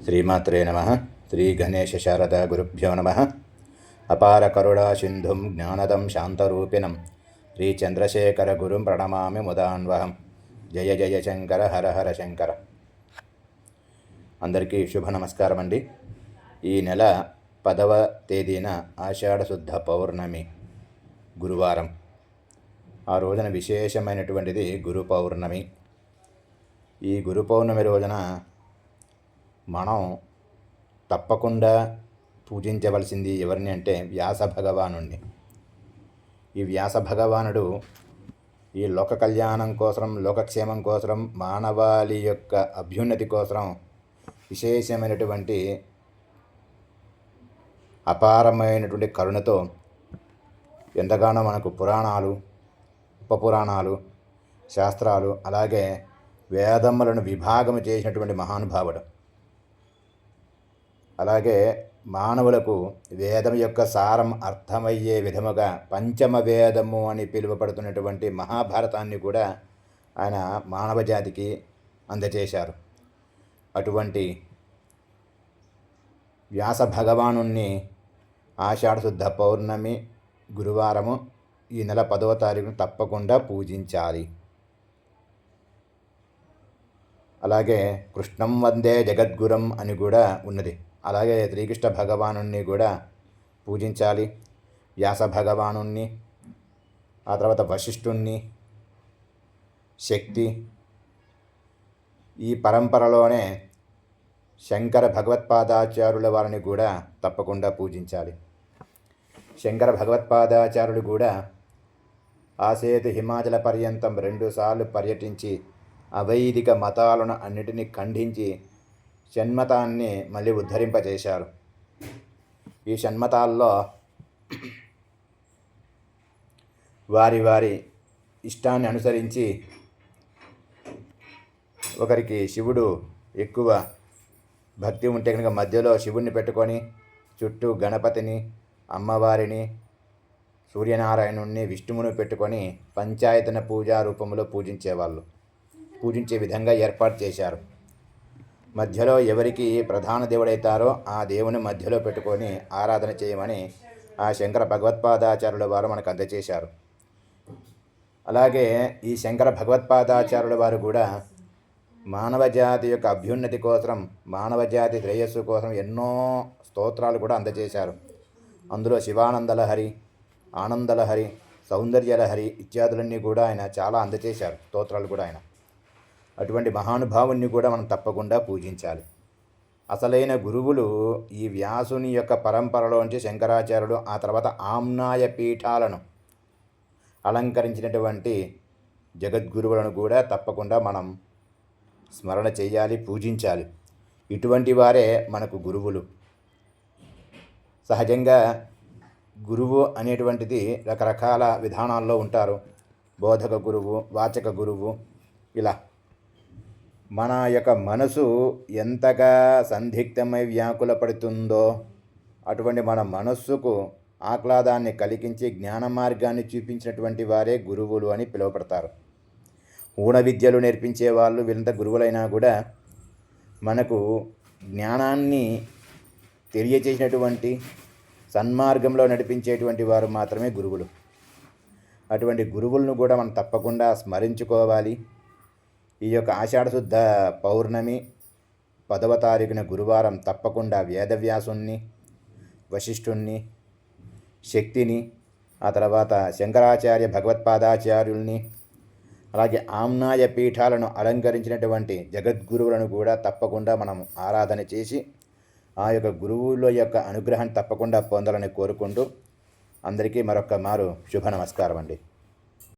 శ్రీమాత్రే నమః. శ్రీ గణేశ శారదా గురుభ్యో నమః. అపార కరుణా సింధుం జ్ఞానదం శాంతరూపిణం శ్రీ చంద్రశేఖర గురుం ప్రణమామి ముదాన్వహం. జయ జయ శంకర హర హర శంకర. అందరికీ శుభ నమస్కారం అండి. ఈ నెల 10వ తేదీన ఆషాఢశుద్ధ పౌర్ణమి గురువారం. ఆ రోజున విశేషమైనటువంటిది గురు పౌర్ణమి. ఈ గురు పౌర్ణమి రోజున మనం తప్పకుండా పూజించవలసింది ఎవరిని అంటే వ్యాస భగవానుణ్ణి. ఈ వ్యాస భగవానుడు ఈ లోక కళ్యాణం కోసం, లోకక్షేమం కోసం, మానవాళి యొక్క అభ్యున్నతి కోసం విశేషమైనటువంటి అపారమైనటువంటి కరుణతో ఎంతగానో మనకు పురాణాలు, ఉపపురాణాలు, శాస్త్రాలు, అలాగే వేదములను విభాగము చేసినటువంటి మహానుభావుడు. అలాగే మానవులకు వేదం యొక్క సారం అర్థమయ్యే విధముగా పంచమ వేదము అని పిలువబడుతున్నటువంటి మహాభారతాన్ని కూడా ఆయన మానవ జాతికి అందజేశారు. అటువంటి వ్యాస భగవానుణ్ణి ఆషాఢశుద్ధ పౌర్ణమి గురువారము ఈ నెల 10వ తారీఖున తప్పకుండా పూజించాలి. అలాగే కృష్ణం వందే జగద్గురం అని కూడా ఉన్నది. అలాగే శ్రీకృష్ణ భగవానుణ్ణి కూడా పూజించాలి. వ్యాస భగవానుణ్ణి, ఆ తర్వాత వశిష్ఠుణ్ణి, శక్తి, ఈ పరంపరలోనే శంకర భగవత్పాదాచార్యుల వారిని కూడా తప్పకుండా పూజించాలి. శంకర భగవత్పాదాచార్యులు కూడా ఆసేతు హిమాచల పర్యంతం 2 సార్లు పర్యటించి అవైదిక మతాలను అన్నిటినీ ఖండించి షణ్మతాన్ని మళ్ళీ ఉద్ధరింపజేశారు. ఈ షణ్మతాల్లో వారి వారి ఇష్టాన్ని అనుసరించి ఒకరికి శివుడు ఎక్కువ భక్తి ఉంటే కనుక మధ్యలో శివుణ్ణి పెట్టుకొని చుట్టూ గణపతిని, అమ్మవారిని, సూర్యనారాయణుణ్ణి, విష్ణువుని పెట్టుకొని పంచాయతన పూజా రూపంలో పూజించే విధంగా ఏర్పాటు చేశారు. మధ్యలో ఎవరికి ప్రధాన దేవుడైతారో ఆ దేవుని మధ్యలో పెట్టుకొని ఆరాధన చేయమని ఆ శంకర భగవత్పాదాచార్యుల వారు మనకు అందజేశారు. అలాగే ఈ శంకర భగవత్పాదాచార్యుల వారు కూడా మానవజాతి యొక్క అభ్యున్నతి కోసం, మానవజాతి శ్రేయస్సు కోసం ఎన్నో స్తోత్రాలు కూడా అందజేశారు. అందులో శివానందలహరి, ఆనందలహరి, సౌందర్యలహరి ఇత్యాదులన్నీ కూడా ఆయన చాలా అందజేశారు. స్తోత్రాలు కూడా ఆయన. అటువంటి మహానుభావుని కూడా మనం తప్పకుండా పూజించాలి. అసలైన గురువులు ఈ వ్యాసుని యొక్క పరంపరలోంచి శంకరాచార్యుడు, ఆ తర్వాత ఆమ్నాయ పీఠాలను అలంకరించినటువంటి జగద్గురువులను కూడా తప్పకుండా మనం స్మరణ చేయాలి, పూజించాలి. ఇటువంటి వారే మనకు గురువులు. సహజంగా గురువు అనేటువంటిది రకరకాల విధానాల్లో ఉంటారు. బోధక గురువు, వాచక గురువు, ఇలా మన యొక్క మనసు ఎంతగా సందిగ్ధమై వ్యాకులపడుతుందో అటువంటి మన మనస్సుకు ఆహ్లాదాన్ని కలిగించి జ్ఞాన మార్గాన్ని చూపించినటువంటి వారే గురువులు అని పిలువబడతారు. ఊణ విద్యలు నేర్పించే వాళ్ళు వీళ్ళంతా గురువులైనా కూడా మనకు జ్ఞానాన్ని తెలియచేసినటువంటి, సన్మార్గంలో నడిపించేటువంటి వారు మాత్రమే గురువులు. అటువంటి గురువులను కూడా మనం తప్పకుండా స్మరించుకోవాలి. ఈ యొక్క ఆషాఢశుద్ధ పౌర్ణమి 10వ తారీఖున గురువారం తప్పకుండా వేదవ్యాసుణ్ణి, వశిష్ఠుణ్ణి, శక్తిని, ఆ తర్వాత శంకరాచార్య భగవత్పాదాచార్యుల్ని, అలాగే ఆమ్నాయ పీఠాలను అలంకరించినటువంటి జగద్గురువులను కూడా తప్పకుండా మనం ఆరాధన చేసి ఆ యొక్క గురువుల యొక్క అనుగ్రహం తప్పకుండా పొందాలని కోరుకుంటూ అందరికీ మరొక్క మారు శుభ నమస్కారం అండి.